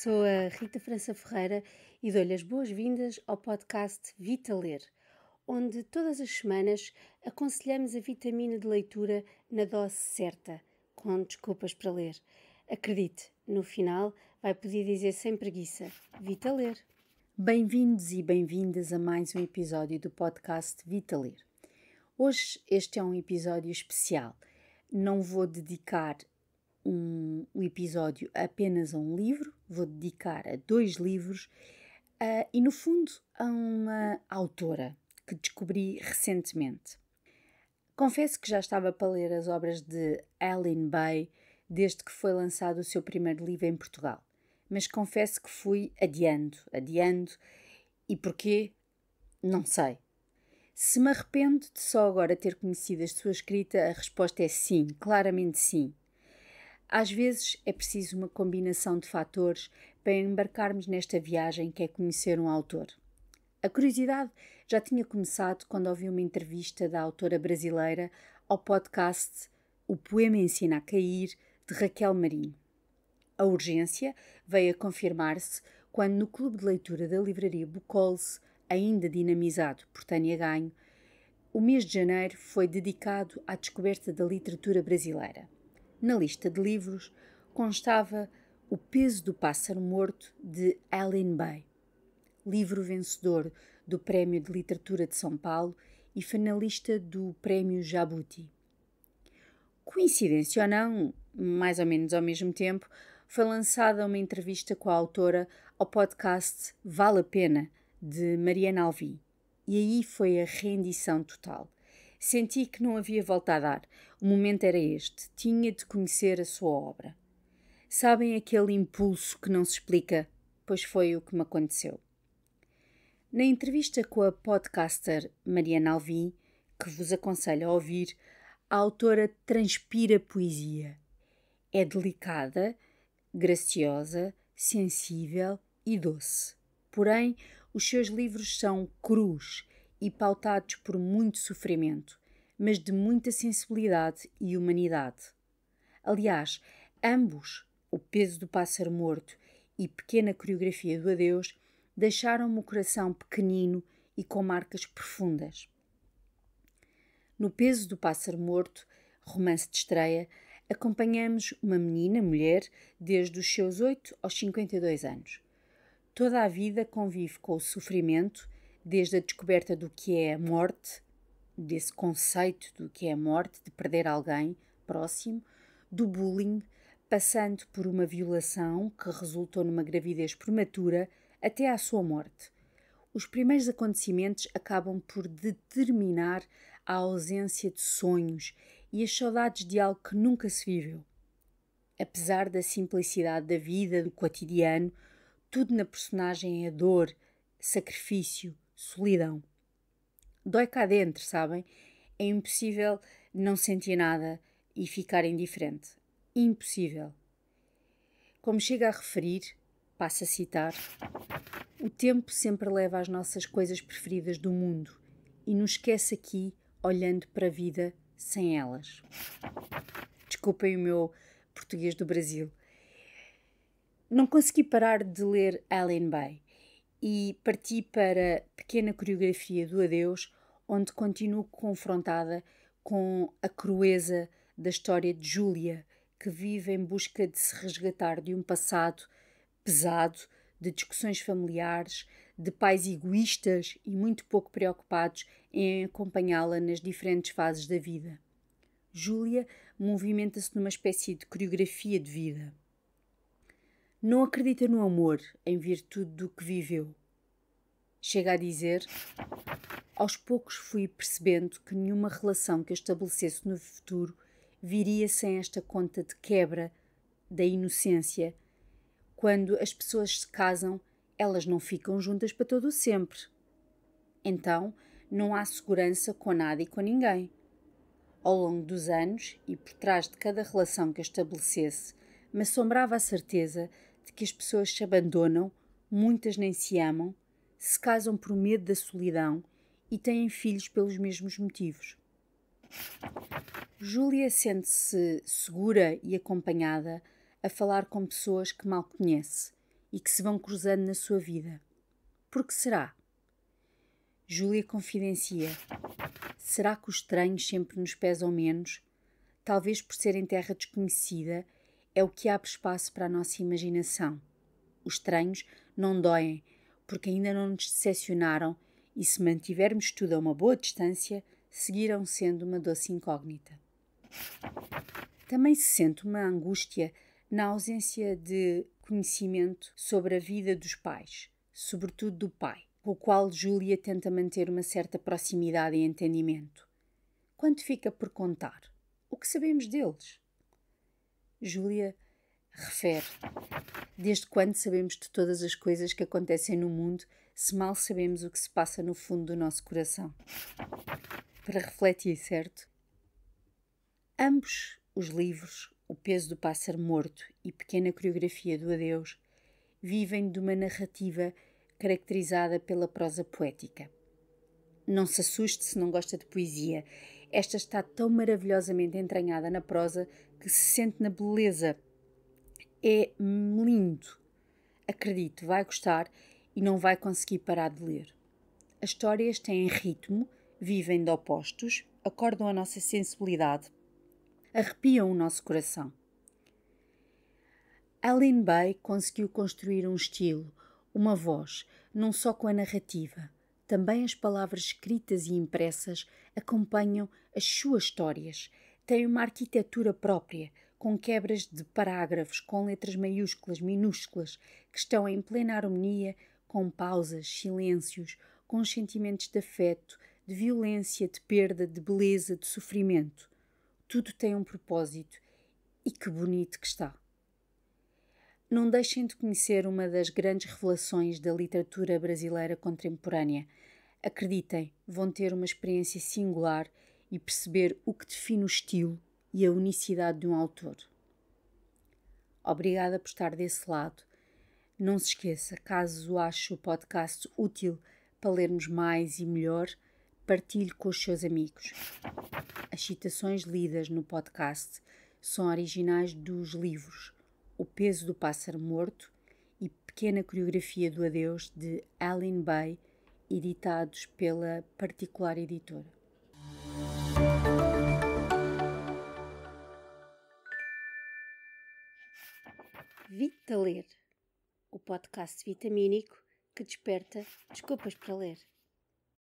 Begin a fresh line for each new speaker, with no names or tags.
Sou a Rita França Ferreira e dou-lhe as boas-vindas ao podcast Vita Ler, onde todas as semanas aconselhamos a vitamina de leitura na dose certa, com desculpas para ler. Acredite, no final vai poder dizer sem preguiça, Vita Ler.
Bem-vindos e bem-vindas a mais um episódio do podcast Vita Ler. Hoje este é um episódio especial. Não vou dedicar o episódio apenas a um livro, vou dedicar a 2 livros e, no fundo, a uma autora que descobri recentemente. Confesso que já estava para ler as obras de Aline Bay desde que foi lançado o seu primeiro livro em Portugal, mas confesso que fui adiando, e porquê? Não sei. Se me arrependo de só agora ter conhecido a sua escrita, a resposta é sim, claramente sim. Às vezes é preciso uma combinação de fatores para embarcarmos nesta viagem que é conhecer um autor. A curiosidade já tinha começado quando ouvi uma entrevista da autora brasileira ao podcast O Poema Ensina a Cair, de Raquel Marinho. A urgência veio a confirmar-se quando no clube de leitura da livraria Bucholz, ainda dinamizado por Tânia Ganho, o mês de janeiro foi dedicado à descoberta da literatura brasileira. Na lista de livros constava O Peso do Pássaro Morto, de Aline Bay, livro vencedor do Prémio de Literatura de São Paulo e finalista do Prémio Jabuti. Coincidência ou não, mais ou menos ao mesmo tempo, foi lançada uma entrevista com a autora ao podcast Vale a Pena, de Mariana Alvim. E aí foi a rendição total. Senti que não havia volta a dar. O momento era este. Tinha de conhecer a sua obra. Sabem aquele impulso que não se explica? Pois foi o que me aconteceu. Na entrevista com a podcaster Mariana Alvim, que vos aconselho a ouvir, a autora transpira poesia. É delicada, graciosa, sensível e doce. Porém, os seus livros são crus e pautados por muito sofrimento, mas de muita sensibilidade e humanidade. Aliás, ambos, O Peso do Pássaro Morto e Pequena Coreografia do Adeus, deixaram-me o coração pequenino e com marcas profundas. No Peso do Pássaro Morto, romance de estreia, acompanhamos uma mulher, desde os seus 8 aos 52 anos. Toda a vida convive com o sofrimento, desde a descoberta do que é a morte, desse conceito do que é a morte, de perder alguém próximo, do bullying, passando por uma violação que resultou numa gravidez prematura até à sua morte. Os primeiros acontecimentos acabam por determinar a ausência de sonhos e as saudades de algo que nunca se viveu. Apesar da simplicidade da vida, do cotidiano, tudo na personagem é dor, sacrifício, solidão. Dói cá dentro, sabem? É impossível não sentir nada e ficar indiferente. Impossível. Como chega a referir, passo a citar, o tempo sempre leva as nossas coisas preferidas do mundo e nos esquece aqui, olhando para a vida sem elas. Desculpem o meu português do Brasil. Não consegui parar de ler Aline Bay e parti para Pequena Coreografia do Adeus, onde continuo confrontada com a crueza da história de Júlia, que vive em busca de se resgatar de um passado pesado, de discussões familiares, de pais egoístas e muito pouco preocupados em acompanhá-la nas diferentes fases da vida. Júlia movimenta-se numa espécie de coreografia de vida. Não acredita no amor em virtude do que viveu. Chega a dizer, aos poucos fui percebendo que nenhuma relação que eu estabelecesse no futuro viria sem esta conta de quebra da inocência. Quando as pessoas se casam, elas não ficam juntas para todo o sempre. Então, não há segurança com nada e com ninguém. Ao longo dos anos, e por trás de cada relação que eu estabelecesse, me assombrava a certeza de que as pessoas se abandonam, muitas nem se amam, se casam por medo da solidão e têm filhos pelos mesmos motivos. Júlia sente-se segura e acompanhada a falar com pessoas que mal conhece e que se vão cruzando na sua vida. Por que será? Júlia confidencia. Será que os estranhos sempre nos pesam menos? Talvez por serem terra desconhecida, é o que abre espaço para a nossa imaginação. Os estranhos não doem, porque ainda não nos decepcionaram e, se mantivermos tudo a uma boa distância, seguirão sendo uma doce incógnita. Também se sente uma angústia na ausência de conhecimento sobre a vida dos pais, sobretudo do pai, com o qual Júlia tenta manter uma certa proximidade e entendimento. Quanto fica por contar? O que sabemos deles? Júlia refere: desde quando sabemos de todas as coisas que acontecem no mundo, se mal sabemos o que se passa no fundo do nosso coração? Para refletir, certo? Ambos os livros, O Peso do Pássaro Morto e Pequena Coreografia do Adeus, vivem de uma narrativa caracterizada pela prosa poética. Não se assuste se não gosta de poesia. Esta está tão maravilhosamente entranhada na prosa que se sente na beleza. É lindo. Acredito, vai gostar e não vai conseguir parar de ler. As histórias têm ritmo, vivem de opostos, acordam a nossa sensibilidade, arrepiam o nosso coração. Aline Bay conseguiu construir um estilo, uma voz, não só com a narrativa. Também as palavras escritas e impressas acompanham as suas histórias. Têm uma arquitetura própria, com quebras de parágrafos, com letras maiúsculas, minúsculas, que estão em plena harmonia, com pausas, silêncios, com sentimentos de afeto, de violência, de perda, de beleza, de sofrimento. Tudo tem um propósito e que bonito que está. Não deixem de conhecer uma das grandes revelações da literatura brasileira contemporânea. Acreditem, vão ter uma experiência singular e perceber o que define o estilo e a unicidade de um autor. Obrigada por estar desse lado. Não se esqueça, caso ache o podcast útil para lermos mais e melhor, partilhe com os seus amigos. As citações lidas no podcast são originais dos livros O Peso do Pássaro Morto e Pequena Coreografia do Adeus, de Aline Bay, editados pela Particular Editora.
Vitaler, o podcast vitamínico que desperta desculpas para ler.